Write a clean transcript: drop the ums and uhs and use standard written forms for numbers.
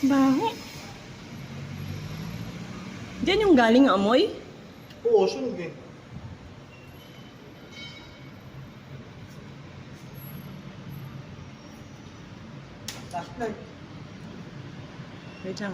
Baho. Diyan yung galing amoy? Oo, sunog eh. Last night. Wait lang.